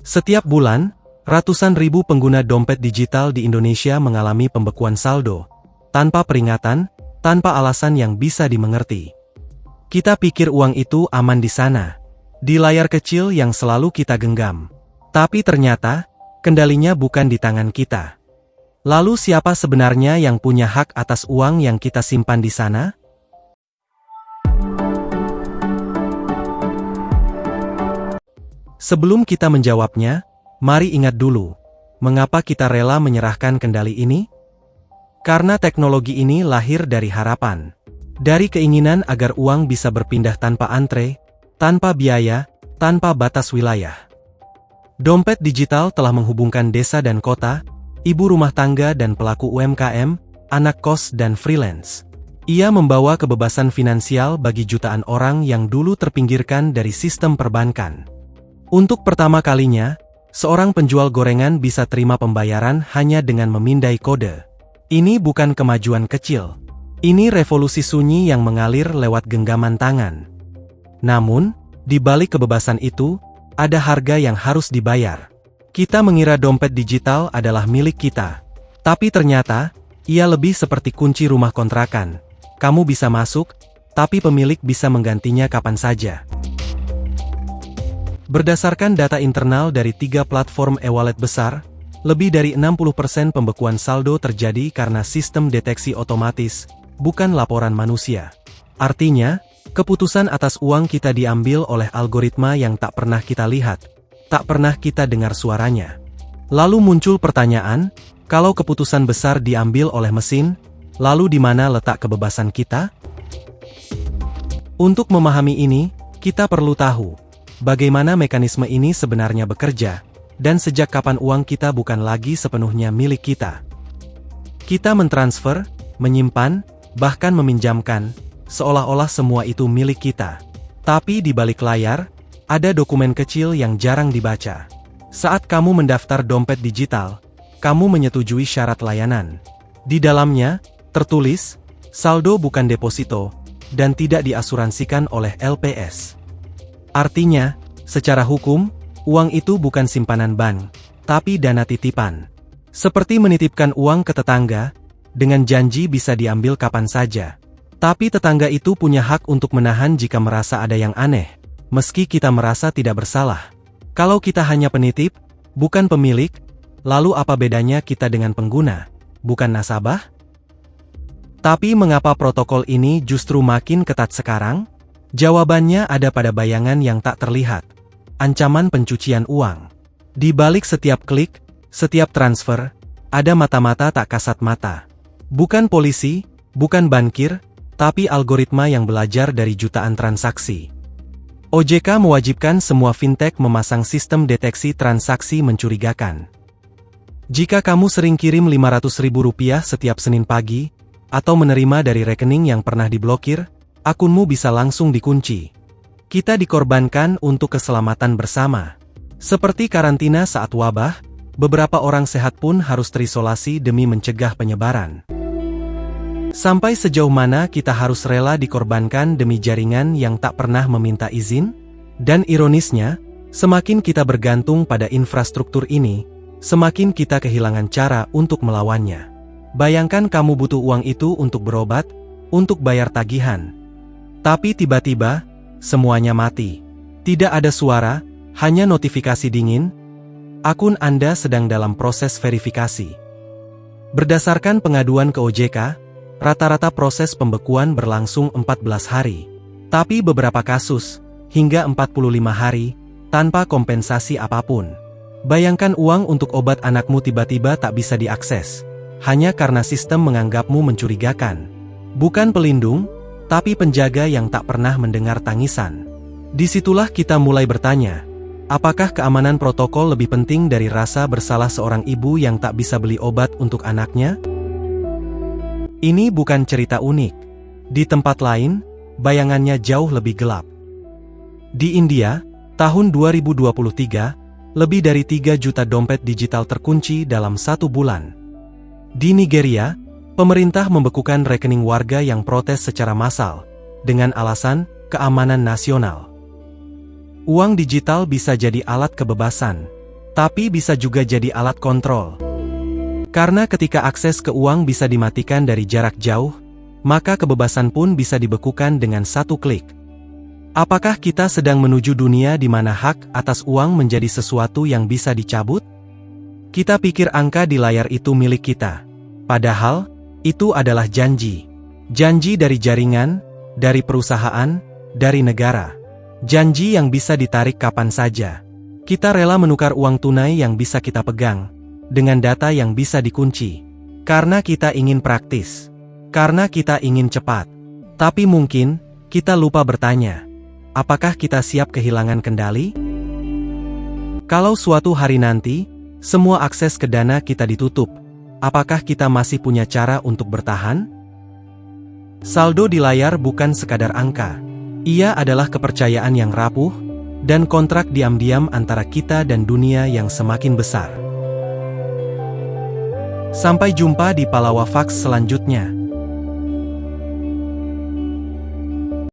Setiap bulan, ratusan ribu pengguna dompet digital di Indonesia mengalami pembekuan saldo, tanpa peringatan, tanpa alasan yang bisa dimengerti. Kita pikir uang itu aman di sana, di layar kecil yang selalu kita genggam. Tapi ternyata, kendalinya bukan di tangan kita. Lalu siapa sebenarnya yang punya hak atas uang yang kita simpan di sana? Sebelum kita menjawabnya, mari ingat dulu, mengapa kita rela menyerahkan kendali ini? Karena teknologi ini lahir dari harapan. Dari keinginan agar uang bisa berpindah tanpa antre, tanpa biaya, tanpa batas wilayah. Dompet digital telah menghubungkan desa dan kota, ibu rumah tangga dan pelaku UMKM, anak kos dan freelance. Ia membawa kebebasan finansial bagi jutaan orang yang dulu terpinggirkan dari sistem perbankan. Untuk pertama kalinya, seorang penjual gorengan bisa terima pembayaran hanya dengan memindai kode. Ini bukan kemajuan kecil. Ini revolusi sunyi yang mengalir lewat genggaman tangan. Namun, di balik kebebasan itu, ada harga yang harus dibayar. Kita mengira dompet digital adalah milik kita. Tapi ternyata, ia lebih seperti kunci rumah kontrakan. Kamu bisa masuk, tapi pemilik bisa menggantinya kapan saja. Berdasarkan data internal dari 3 platform e-wallet besar, lebih dari 60% pembekuan saldo terjadi karena sistem deteksi otomatis, bukan laporan manusia. Artinya, keputusan atas uang kita diambil oleh algoritma yang tak pernah kita lihat, tak pernah kita dengar suaranya. Lalu muncul pertanyaan, kalau keputusan besar diambil oleh mesin, lalu di mana letak kebebasan kita? Untuk memahami ini, kita perlu tahu bagaimana mekanisme ini sebenarnya bekerja, dan sejak kapan uang kita bukan lagi sepenuhnya milik kita. Kita mentransfer, menyimpan, bahkan meminjamkan, seolah-olah semua itu milik kita. Tapi di balik layar, ada dokumen kecil yang jarang dibaca. Saat kamu mendaftar dompet digital, kamu menyetujui syarat layanan. Di dalamnya, tertulis, saldo bukan deposito, dan tidak diasuransikan oleh LPS. Artinya, secara hukum, uang itu bukan simpanan bank, tapi dana titipan. Seperti menitipkan uang ke tetangga, dengan janji bisa diambil kapan saja. Tapi tetangga itu punya hak untuk menahan jika merasa ada yang aneh, meski kita merasa tidak bersalah. Kalau kita hanya penitip, bukan pemilik, lalu apa bedanya kita dengan pengguna, bukan nasabah? Tapi mengapa protokol ini justru makin ketat sekarang? Jawabannya ada pada bayangan yang tak terlihat. Ancaman pencucian uang. Di balik setiap klik, setiap transfer, ada mata-mata tak kasat mata. Bukan polisi, bukan bankir, tapi algoritma yang belajar dari jutaan transaksi. OJK mewajibkan semua fintech memasang sistem deteksi transaksi mencurigakan. Jika kamu sering kirim Rp500.000 setiap Senin pagi, atau menerima dari rekening yang pernah diblokir, akunmu bisa langsung dikunci. Kita dikorbankan untuk keselamatan bersama. Seperti karantina saat wabah, beberapa orang sehat pun harus terisolasi demi mencegah penyebaran. Sampai sejauh mana kita harus rela dikorbankan demi jaringan yang tak pernah meminta izin? Dan ironisnya, semakin kita bergantung pada infrastruktur ini, semakin kita kehilangan cara untuk melawannya. Bayangkan kamu butuh uang itu untuk berobat, untuk bayar tagihan. Tapi tiba-tiba, semuanya mati. Tidak ada suara, hanya notifikasi dingin. Akun Anda sedang dalam proses verifikasi. Berdasarkan pengaduan ke OJK, rata-rata proses pembekuan berlangsung 14 hari. Tapi beberapa kasus, hingga 45 hari, tanpa kompensasi apapun. Bayangkan uang untuk obat anakmu tiba-tiba tak bisa diakses, hanya karena sistem menganggapmu mencurigakan. Bukan pelindung, tapi penjaga yang tak pernah mendengar tangisan. Disitulah kita mulai bertanya, apakah keamanan protokol lebih penting dari rasa bersalah seorang ibu yang tak bisa beli obat untuk anaknya? Ini bukan cerita unik. Di tempat lain, bayangannya jauh lebih gelap. Di India, tahun 2023, lebih dari 3 juta dompet digital terkunci dalam 1 bulan. Di Nigeria, pemerintah membekukan rekening warga yang protes secara massal, dengan alasan keamanan nasional. Uang digital bisa jadi alat kebebasan. tapi bisa juga jadi alat kontrol. Karena ketika akses ke uang bisa dimatikan dari jarak jauh, maka kebebasan pun bisa dibekukan dengan satu klik. Apakah kita sedang menuju dunia di mana hak atas uang menjadi sesuatu yang bisa dicabut? Kita pikir angka di layar itu milik kita. Padahal, itu adalah janji. Janji dari jaringan, dari perusahaan, dari negara. Janji yang bisa ditarik kapan saja. Kita rela menukar uang tunai yang bisa kita pegang, dengan data yang bisa dikunci. Karena kita ingin praktis. Karena kita ingin cepat. Tapi mungkin, kita lupa bertanya. Apakah kita siap kehilangan kendali? Kalau suatu hari nanti, semua akses ke dana kita ditutup, apakah kita masih punya cara untuk bertahan? Saldo di layar bukan sekadar angka. Ia adalah kepercayaan yang rapuh, dan kontrak diam-diam antara kita dan dunia yang semakin besar. Sampai jumpa di Palawa Fax selanjutnya.